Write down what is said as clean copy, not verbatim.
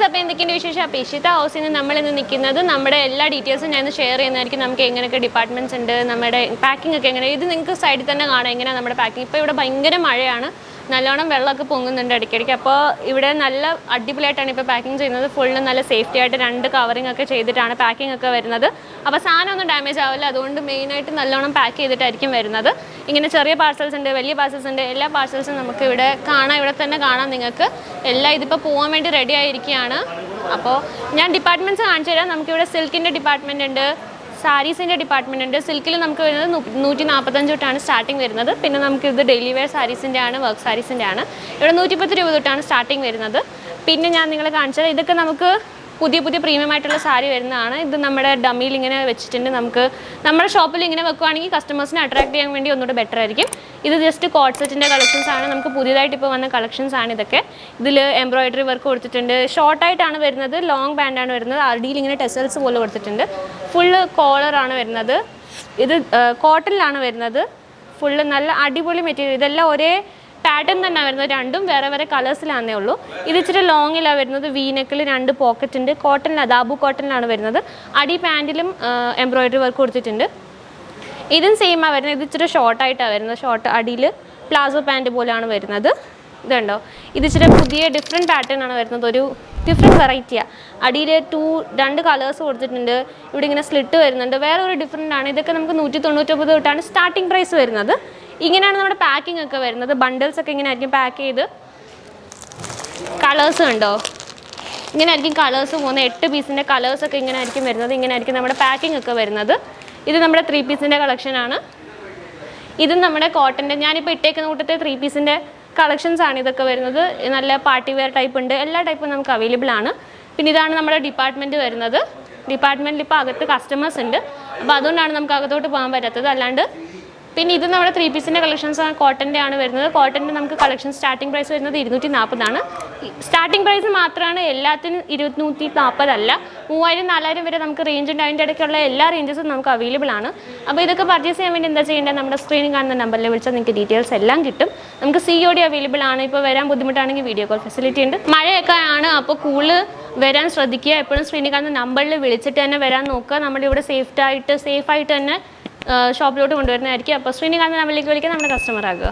അപ്പോൾ എന്തൊക്കെയാണ് വിശേഷം? അപ്പോൾ ഇഷിത ഹൗസിൽ നിന്ന് നമ്മളിന്ന് നിൽക്കുന്നത് നമ്മുടെ എല്ലാ ഡീറ്റെയിൽസും ഞാൻ ഷെയർ ചെയ്യുന്നതായിരിക്കും. നമുക്ക് എങ്ങനെയൊക്കെ ഡിപ്പാർട്ട്മെൻറ്റ്സ് ഉണ്ട്, നമ്മുടെ പാക്കിംഗ് ഒക്കെ എങ്ങനെ, ഇത് നിങ്ങൾക്ക് സൈഡിൽ തന്നെ കാണാം എങ്ങനെയാണ് നമ്മുടെ പാക്കിംഗ്. ഇപ്പോൾ ഇവിടെ ഭയങ്കര മഴയാണ്, നല്ലോണം വെള്ളമൊക്കെ പൊങ്ങുന്നുണ്ട് ഇടയ്ക്കിടയ്ക്ക്. അപ്പോൾ ഇവിടെ നല്ല അടിപൊളിയായിട്ടാണ് ഇപ്പോൾ പാക്കിംഗ് ചെയ്യുന്നത്. ഫുള്ള് നല്ല സേഫ്റ്റി ആയിട്ട് 2 കവറിംഗ് ഒക്കെ ചെയ്തിട്ടാണ് പാക്കിംഗ് ഒക്കെ വരുന്നത്. അപ്പോൾ സാധനം ഒന്നും ഡാമേജ് ആവില്ല, അതുകൊണ്ട് മെയിനായിട്ട് നല്ലോണം പാക്ക് ചെയ്തിട്ടായിരിക്കും വരുന്നത്. ഇങ്ങനെ ചെറിയ പാർസൽസ് ഉണ്ട്, വലിയ പാർസൽസ് ഉണ്ട്, എല്ലാ പാർസൽസും നമുക്ക് ഇവിടെ കാണാം, ഇവിടെ തന്നെ കാണാം നിങ്ങൾക്ക്. എല്ലാം ഇതിപ്പോൾ പോകാൻ വേണ്ടി റെഡി ആയിരിക്കുകയാണ്. അപ്പോൾ ഞാൻ ഡിപ്പാർട്ട്മെൻറ്റ്സ് കാണിച്ചു തരാം. നമുക്കിവിടെ സിൽക്കിൻ്റെ ഡിപ്പാർട്ട്മെൻറ്റ് ഉണ്ട്, സാരീസിൻ്റെ ഡിപ്പാർട്ട്മെൻറ്റ് ഉണ്ട്. സിൽക്കിൽ നമുക്ക് വരുന്നത് 145 തൊട്ടാണ് സ്റ്റാർട്ടിങ് വരുന്നത്. പിന്നെ നമുക്കിത് ഡെയിലി വെയർ സാരീസിൻ്റെ ആണ്, വർക്ക് സാരീസിൻ്റെ ആണ്. ഇവിടെ 110 രൂപ തൊട്ടാണ് സ്റ്റാർട്ടിങ് വരുന്നത്. പിന്നെ ഞാൻ നിങ്ങളെ കാണിച്ചത് ഇതൊക്കെ നമുക്ക് പുതിയ പ്രീമിയം ആയിട്ടുള്ള സാരി വരുന്നതാണ്. ഇത് നമ്മുടെ ഡമ്മിയിൽ ഇങ്ങനെ വെച്ചിട്ടുണ്ട്. നമുക്ക് നമ്മുടെ ഷോപ്പിൽ ഇങ്ങനെ വെക്കുകയാണെങ്കിൽ കസ്റ്റമേഴ്സിനെ അട്രാക്ട് ചെയ്യാൻ വേണ്ടി ഒന്നുകൂടെ ബെറ്റർ ആയിരിക്കും. ഇത് ജസ്റ്റ് കോഡ് സെറ്റിൻ്റെ കളക്ഷൻസ് ആണ്, നമുക്ക് പുതിയതായിട്ട് ഇപ്പോൾ വന്ന കളക്ഷൻസ് ആണ് ഇതൊക്കെ. ഇതിൽ എംബ്രോയിഡറി വർക്ക് കൊടുത്തിട്ടുണ്ട്, ഷോർട്ടായിട്ടാണ് വരുന്നത്, ലോങ് ബാൻഡാണ് വരുന്നത്. അടിയിൽ ഇങ്ങനെ ടെസൽസ് പോലെ കൊടുത്തിട്ടുണ്ട്. ഫുള്ള് കോളറാണ് വരുന്നത്. ഇത് കോട്ടണിലാണ് വരുന്നത്. ഫുള്ള് നല്ല അടിപൊളി മെറ്റീരിയൽ. ഇതെല്ലാം ഒരേ പാറ്റേൺ തന്നെ വരുന്നത്, രണ്ടും വേറെ വേറെ കളേഴ്സിലാണേ ഉള്ളൂ. ഇത് ഇച്ചിരി ലോങ്ങിലാണ് വരുന്നത്, വീനെക്കിൽ 2 പോക്കറ്റ് ഉണ്ട്. കോട്ടണിലാണ്, ദാബു കോട്ടണിലാണ് വരുന്നത്. അടി പാൻറ്റിലും എംബ്രോയിഡറി വർക്ക് കൊടുത്തിട്ടുണ്ട്. ഇതും സെയിമാണ് വരുന്നത്. ഇത് ഇച്ചിരി ഷോർട്ടായിട്ടാണ് വരുന്നത്, ഷോർട്ട് അടിയിൽ പ്ലാസോ പാൻറ്റ് പോലെയാണ് വരുന്നത്. ഇതുണ്ടോ, ഇത് ഇച്ചിരി പുതിയ ഡിഫറെൻറ്റ് പാറ്റേൺ ആണ് വരുന്നത്, ഒരു ഡിഫറെൻറ്റ് വെറൈറ്റിയാണ്. അടിയിൽ 2 കളേഴ്സ് കൊടുത്തിട്ടുണ്ട്. ഇവിടെ ഇങ്ങനെ സ്ലിറ്റ് വരുന്നുണ്ട്, വേറെ ഒരു ഡിഫറെൻ്റ് ആണ്. ഇതൊക്കെ നമുക്ക് 199 തൊട്ടാണ് സ്റ്റാർട്ടിംഗ് പ്രൈസ് വരുന്നത്. ഇങ്ങനെയാണ് നമ്മുടെ പാക്കിംഗ് ഒക്കെ വരുന്നത്. ബണ്ടിൽസ് ഒക്കെ ഇങ്ങനെ ആയിരിക്കും പാക്ക് ചെയ്ത്. കളേഴ്സ് ഉണ്ടോ, ഇങ്ങനെ ആയിരിക്കും കളേഴ്സ് പോകുന്നത്. 8 പീസിൻ്റെ കളേഴ്സൊക്കെ ഇങ്ങനെ ആയിരിക്കും വരുന്നത്. ഇങ്ങനെ ആയിരിക്കും നമ്മുടെ പാക്കിംഗ് ഒക്കെ വരുന്നത്. ഇത് നമ്മുടെ 3 പീസിൻ്റെ കളക്ഷനാണ്. ഇതും നമ്മുടെ കോട്ടൻ്റെ, ഞാനിപ്പോൾ ഇട്ടേക്കുന്ന കൂട്ടത്തെ 3 പീസിൻ്റെ കളക്ഷൻസ് ആണ് ഇതൊക്കെ വരുന്നത്. നല്ല പാർട്ടി വെയർ ടൈപ്പ് ഉണ്ട്, എല്ലാ ടൈപ്പും നമുക്ക് അവൈലബിൾ ആണ്. പിന്നെ ഇതാണ് നമ്മുടെ ഡിപ്പാർട്ട്മെൻറ്റ് വരുന്നത്. ഡിപ്പാർട്ട്മെൻറ്റിൽ ഇപ്പോൾ അകത്ത് കസ്റ്റമേഴ്സ് ഉണ്ട്, അപ്പോൾ അതുകൊണ്ടാണ് നമുക്ക് അകത്തോട്ട് പോകാൻ പറ്റാത്തത്. അല്ലാണ്ട് പിന്നെ ഇത് നമ്മുടെ 3 പീസിൻ്റെ കളക്ഷൻസ് ആണ്, കോട്ടൻ്റെ ആണ് വരുന്നത്. കോട്ടൻ്റെ നമുക്ക് കളക്ഷൻ സ്റ്റാർട്ടിംഗ് പ്രൈസ് വരുന്നത് 240 ആണ്. സ്റ്റാർട്ടിംഗ് പ്രൈസ് മാത്രമാണ്, എല്ലാത്തിനും 240 അല്ല. 3000-4000 വരെ നമുക്ക് റേഞ്ച് ഉണ്ട്. അതിൻ്റെ ഇടയ്ക്കുള്ള എല്ലാ റേഞ്ചസും നമുക്ക് അവൈലബിൾ ആണ്. അപ്പോൾ ഇതൊക്കെ പർച്ചേസ് ചെയ്യാൻ വേണ്ടി എന്താ ചെയ്യേണ്ടത്, നമ്മുടെ സ്ക്രീനിൽ കാണുന്ന നമ്പറിൽ വിളിച്ചാൽ നിങ്ങൾക്ക് ഡീറ്റെയിൽസ് എല്ലാം കിട്ടും. നമുക്ക് COD അവൈലബിൾ ആണ്. ഇപ്പോൾ വരാൻ ബുദ്ധിമുട്ടാണെങ്കിൽ വീഡിയോ കോൾ ഫെസിലിറ്റി ഉണ്ട്. മഴയൊക്കെ ആണ്, അപ്പോൾ കൂടുതൽ വരാൻ ശ്രദ്ധിക്കുക. എപ്പോഴും സ്ക്രീനിൽ കാണുന്ന നമ്പറിൽ വിളിച്ചിട്ട് തന്നെ വരാൻ നോക്കുക. നമ്മുടെ ഇവിടെ സേഫായിട്ട് തന്നെ ഷോപ്പിലോട്ട് കൊണ്ടുവരുന്നതായിരിക്കും. അപ്പോൾ സ്ക്രീനിൽ കാണുന്ന നമ്പറിലേക്ക് വിളിക്കാൻ നമ്മുടെ കസ്റ്റമർ ആകുക.